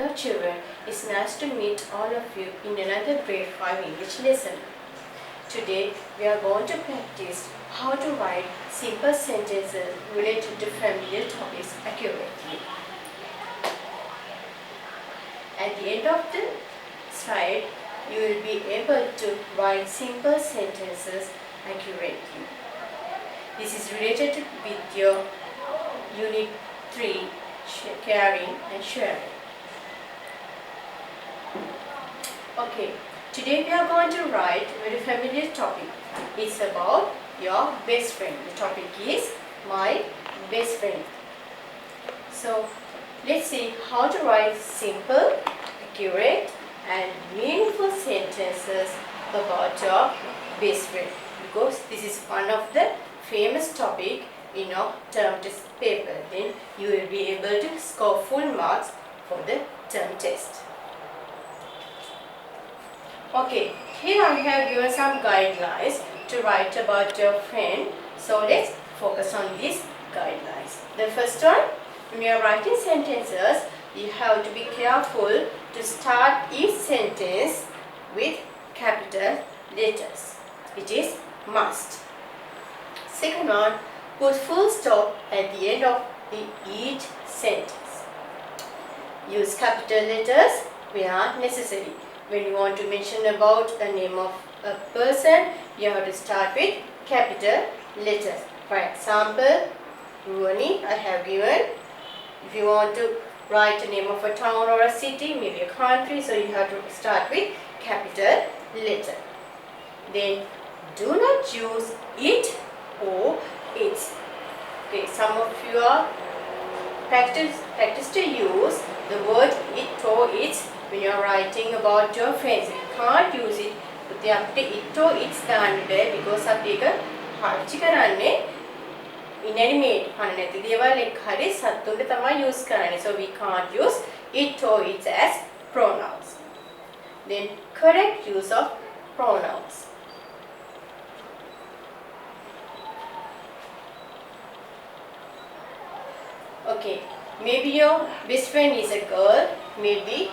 Hello children, it's nice to meet all of you in another grade 5 English lesson. Today we are going to practice how to write simple sentences related to familiar topics accurately. At the end of the slide, you will be able to write simple sentences accurately. This is related with your Unit 3, Caring and Sharing. Okay, today we are going to write a very familiar topic. It's about your best friend. The topic is my best friend. So, let's see how to write simple, accurate and meaningful sentences about your best friend. Because this is one of the famous topic in your term test paper. Then you will be able to score full marks for the term test. Okay, here I have given some guidelines to write about your friend. So let's focus on these guidelines. The first one, when you are writing sentences, you have to be careful to start each sentence with capital letters. It is must. Second one, put full stop at the end of each sentence. Use capital letters where necessary. When you want to mention about a name of a person, you have to start with capital letters. For example, Ruani, I have given. If you want to write a name of a town or a city, maybe a country, so you have to start with capital letter. Then, do not use it or its. Okay, some of you are practice to use the word it or its when you are writing about your friends. You can't use it. But it or its දාන්න බෑ because අපි එක පාවිච්චි කරන්නේ inanimate කන නැති දේවල් එක්ක හරි සත්තුන්ට තමයි use කරන්නේ. So we can't use it or its as pronouns. Then correct use of pronouns. Okay, maybe your best friend is a girl, maybe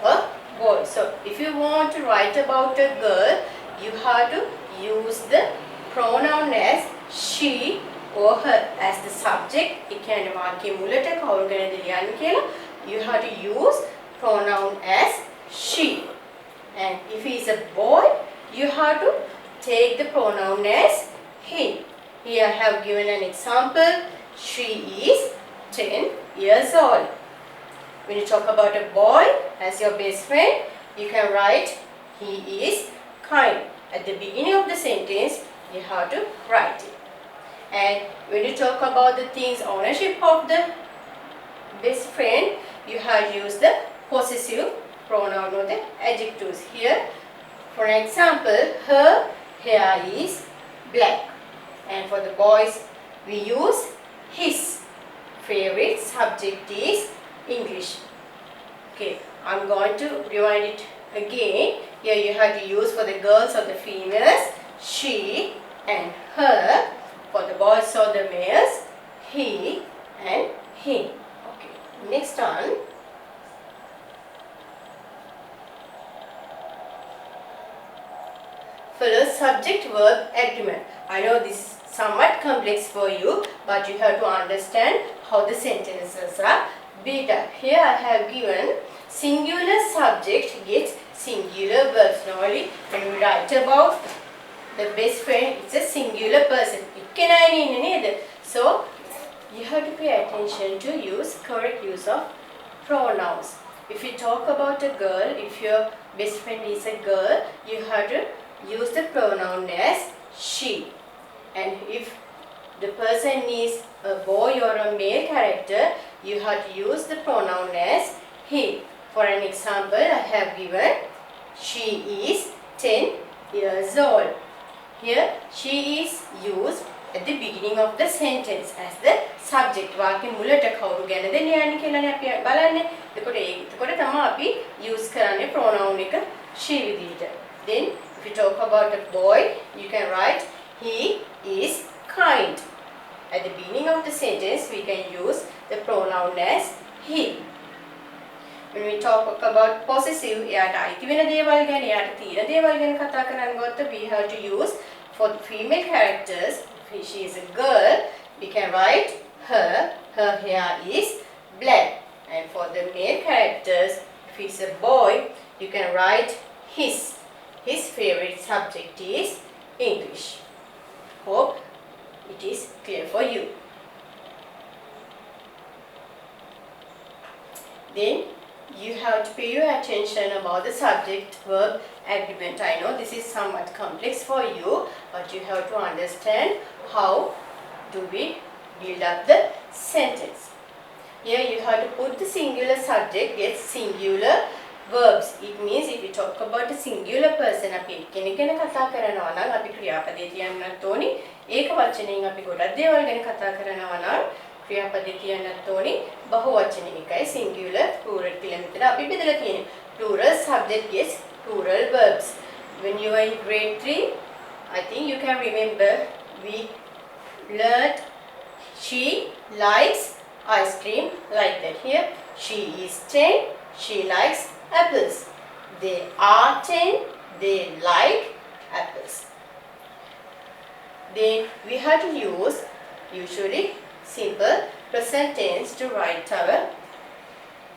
a boy. So if you want to write about a girl, you have to use the pronoun as she or her as the subject. You have to use pronoun as she. And if he is a boy, you have to take the pronoun as he. Here I have given an example. She is 10 years old. When you talk about a boy as your best friend, you can write he is kind. At the beginning of the sentence, you have to write it. And when you talk about the things ownership of the best friend, you have to use the possessive pronoun or the adjectives. Here, for example, her hair is black. And for the boys, we use his. Favorite subject is English. Okay, I'm going to rewind it again. Here you have to use for the girls or the females, she and her. For the boys or the males, he and him. Okay, next one. Follow subject-verb agreement. I know this is somewhat complex for you, but you have to understand how the sentences are built up. Here I have given singular subject gets singular verbs. Normally, when we write about the best friend, it's a singular person. It cannot mean either. So, you have to pay attention to use correct use of pronouns. If you talk about a girl, if your best friend is a girl, you have to use the pronoun as she. And if the person is a boy or a male character, you have to use the pronoun as he. For an example, I have given she is 10 years old. Here, she is used at the beginning of the sentence as the subject. වාක්‍ය මුලට කවුරු ගැනද ලියන්නේ කියලානේ අපි බලන්නේ. එතකොට තමයි අපි use කරන්නේ pronoun එක she විදිහට. Then if you talk about a boy, you can write he is kind. At the beginning of the sentence, we can use the pronoun as he. when we talk about possessive, එයාට අයිති වෙන දේවල් ගැන, එයාට තියෙන දේවල් ගැන කතා කරන්න ගත්තොත් we have to use for the female characters. If she is a girl, we can write her hair is black. And for the male characters, if he's a boy, you can write his favorite subject is English. Hope it is clear for you. Then you have to pay your attention about the subject verb agreement. I know this is somewhat complex for you, but you have to understand how do we build up the sentence. Here you have to put the singular subject gets singular verbs. It means if you talk about a singular person, අපි කෙනෙක් ගැන කතා කරනවා නම් අපි ක්‍රියාපදේ තියන්නත් ඕනි. ඒක වචනයෙන් අපි ගොඩක් දේවල් ගැන කතා කරනවා නම් ක්‍රියාපදේ තියන්නත් ඕනි. බහු වචන එකයි singular plural කියලා මෙතන අපි බෙදලා තියෙනවා. Plural subject gets plural verbs. When you are in grade 3, I think you can remember we learned she likes ice cream like that. Here she is 10, she likes apples. They are 10, they like apples. Then we have to use usually simple present tense to write our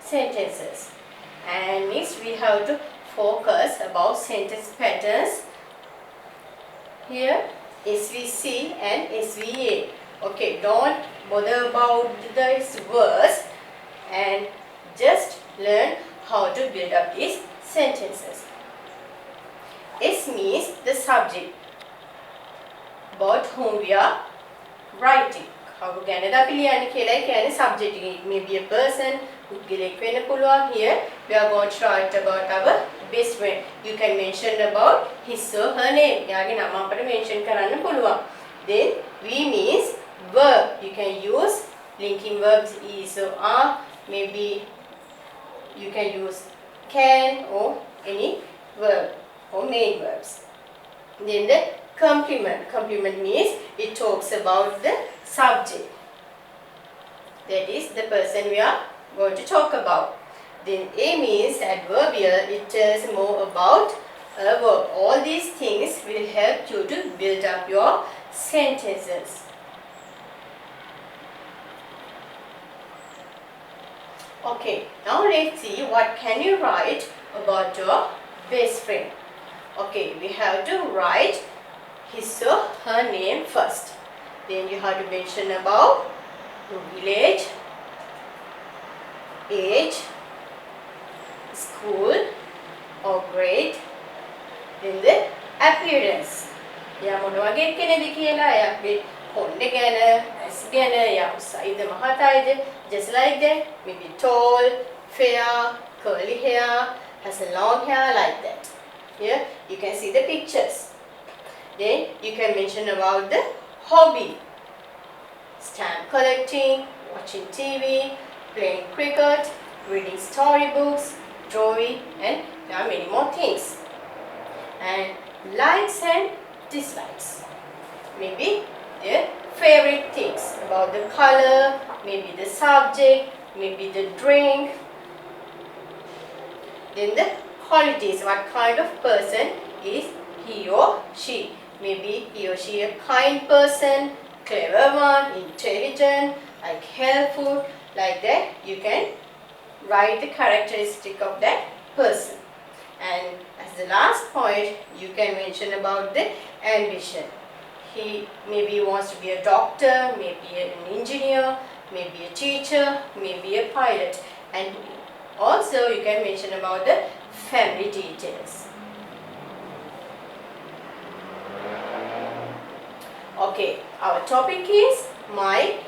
sentences. And next we have to focus about sentence patterns. Here SVC and SVA. Okay, don't bother about this words and just learn how to build up these sentences. S means the subject about whom we are writing. කවුරු ගැනද අපි ලියන්නේ කියලා කියන්නේ subject. It may be a person, පුද්ගලයෙක් වෙන්න පුළුවන්. Here we are going to write about our best friend. You can mention about his or her name. එයාගේ නම අපිට mention කරන්න පුළුවන්. Then we means verb. You can use linking verbs is or are. Maybe you can use can or any verb or main verbs. Then the complement. Complement means it talks about the subject. That is the person we are going to talk about. Then A means adverbial. It tells more about a verb. All these things will help you to build up your sentences. Okay, now let's see what can you write about your best friend. Okay, we have to write his or her name first. Then you have to mention about the village, age, school or grade, then the appearance. එයා මොන වගේ කෙනෙක්ද කියලා එයාගේ කොණ්ඩේ ගැන, ඇස් ගැන, එයා උසයිද මහතයිද, just like that. Maybe tall, fair, curly hair, has a long hair like that. Here you can see the pictures. Then you can mention about the hobby, stamp collecting, watching TV, playing cricket, reading storybooks, drawing, and there are many more things. And likes and dislikes. Maybe their favorite things about the color, maybe the subject, maybe the drink. Then the qualities, what kind of person is he or she. Maybe he or she a kind person, clever one, intelligent, like helpful, like that. You can write the characteristic of that person. And as the last point, you can mention about the ambition. He maybe wants to be a doctor, maybe an engineer, maybe a teacher, maybe a pilot. And also you can mention about the family details. Okay, our topic is my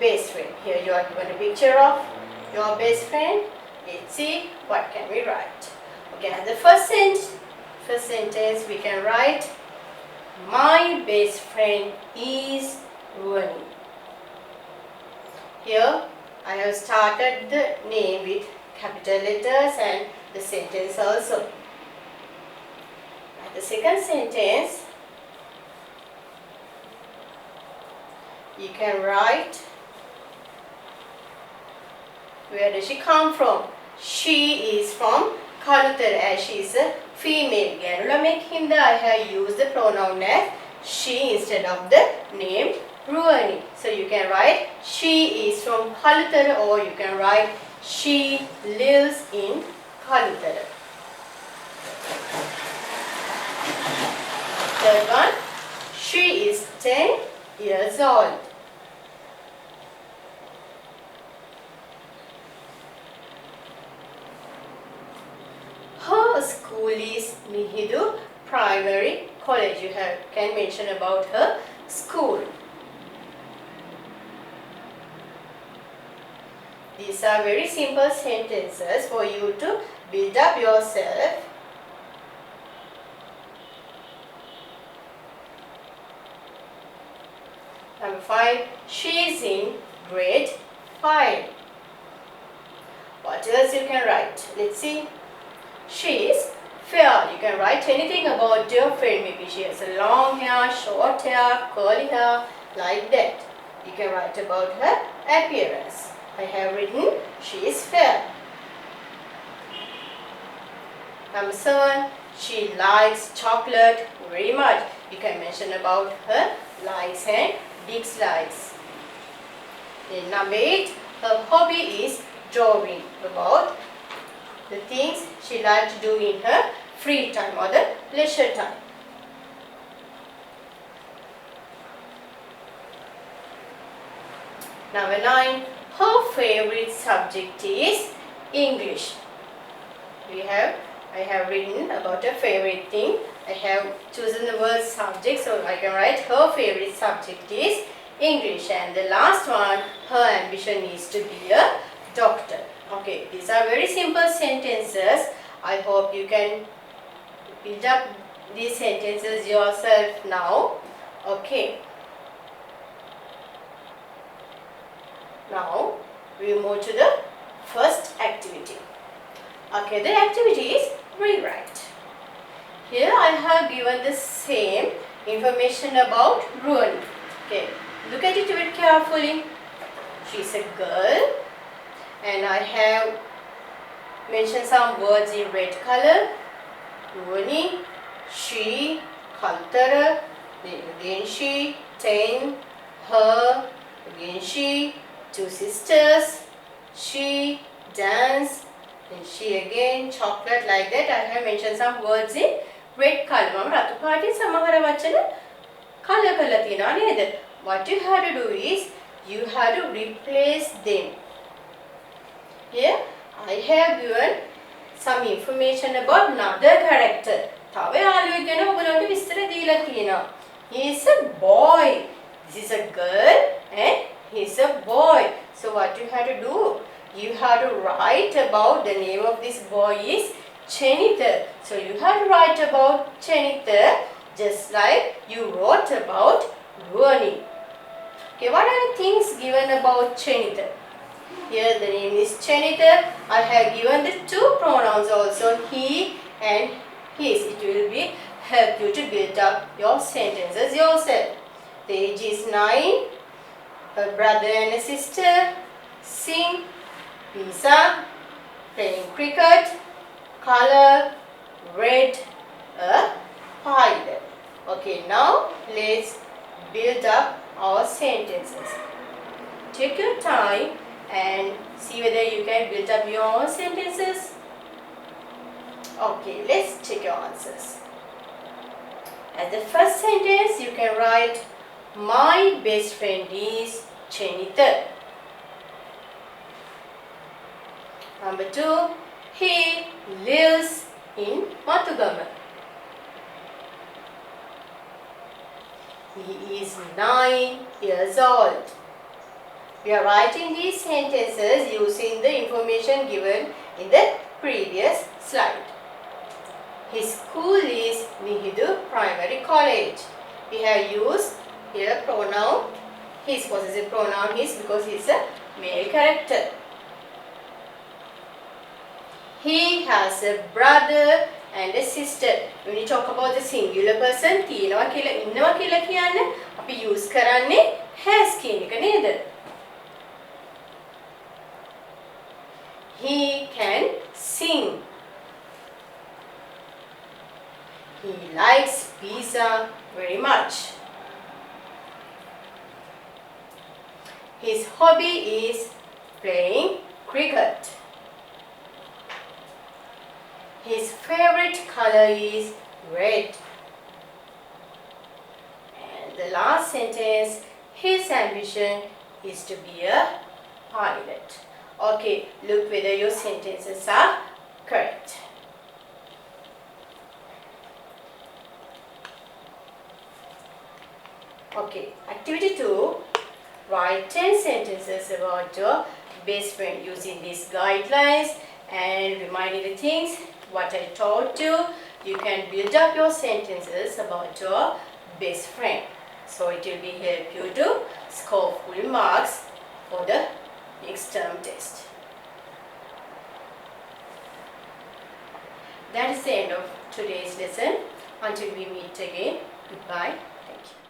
best friend. Here you are given a picture of your best friend. Let's see what can we write. Okay, as the first sentence we can write, my best friend is Ruani. Here I have started the name with capital letters and the sentence also. At the second sentence, you can write where does she come from. she is from Kalutara, as she is a female. Ganula make him the, I have used the pronoun as she instead of the name Ruani. So you can write she is from Kalutara, or you can write she lives in Kalutara. Third one, she is 10 years old. Her school is Mihidu Primary College. You can mention about her school. These are very simple sentences for you to build up yourself. Number 5, she is in grade 5. What else you can write? Let's see. She is fair. You can write anything about your friend. Maybe she has a long hair, short hair, curly hair, like that. You can write about her appearance. I have written she is fair. Number 7, she likes chocolate very much. You can mention about her likes and dislikes. Then number 8, her hobby is drawing, about the things she likes to do in her free time or the leisure time. Number 9, her favorite subject is English. I have written about her favorite thing. I have chosen the word subject, so I can write her favorite subject is English. And the last one, her ambition is to be a doctor. Okay, these are very simple sentences. I hope you can build up these sentences yourself now. Okay. Now we move to the first activity. Okay, the activity is rewrite. Here I have given the same information about Ruani. Okay, look at it very carefully. She is a girl, and I have mentioned some words in red color. Ruani, she, Kalutara, again she, 10, her, again she, 2 sisters, she, dance, and she again, chocolate, like that. I have mentioned some words in red color. මම රතු පාටින් සමහර වචන color කරලා තියනවා නේද? What you have to do is you have to replace them. Here I have given some information about another character. තව යාළුවෙක් ගැන ඔයගොල්ලන්ට විස්තර දීලා තියෙනවා. He is a boy. This is a girl and he is a boy. So what you have to do? You have to write about the name of this boy is Chenitha. So you have to write about Chenitha just like you wrote about Ruani. Okay, what are the things given about Chenitha? Here the name is Chenitha. I have given the 2 pronouns also, he and his. It will be help you to build up your sentences yourself. The age is 9. A brother and a sister. Sing. Pizza. Playing cricket. Color. Red. A pilot. Okay, now let's build up our sentences. Take your time and see whether you can build up your own sentences. Okay, let's check your answers. As the first sentence, you can write, my best friend is Chenitha. Number 2, he lives in Matugama. He is 9 years old. We are writing these sentences using the information given in the previous slide. His school is Mihidu Primary College. We have used here pronoun his, possessive pronoun his, because he is a male character. He has a brother and a sister. When you talk about the singular person, තියෙනවා කියලා ඉන්නවා කියලා කියන්න අපි use කරන්නේ has කියන එක නේද? He can sing. He likes pizza very much. His hobby is playing cricket. His favorite color is red. And the last sentence, his ambition is to be a pilot. Okay, look whether your sentences are correct. Okay, activity 2. Write 10 sentences about your best friend using these guidelines, and reminding the things what I taught you. You can build up your sentences about your best friend. So it will be help you to score full marks for the next term test. That is the end of today's lesson. Until we meet again, goodbye. Thank you.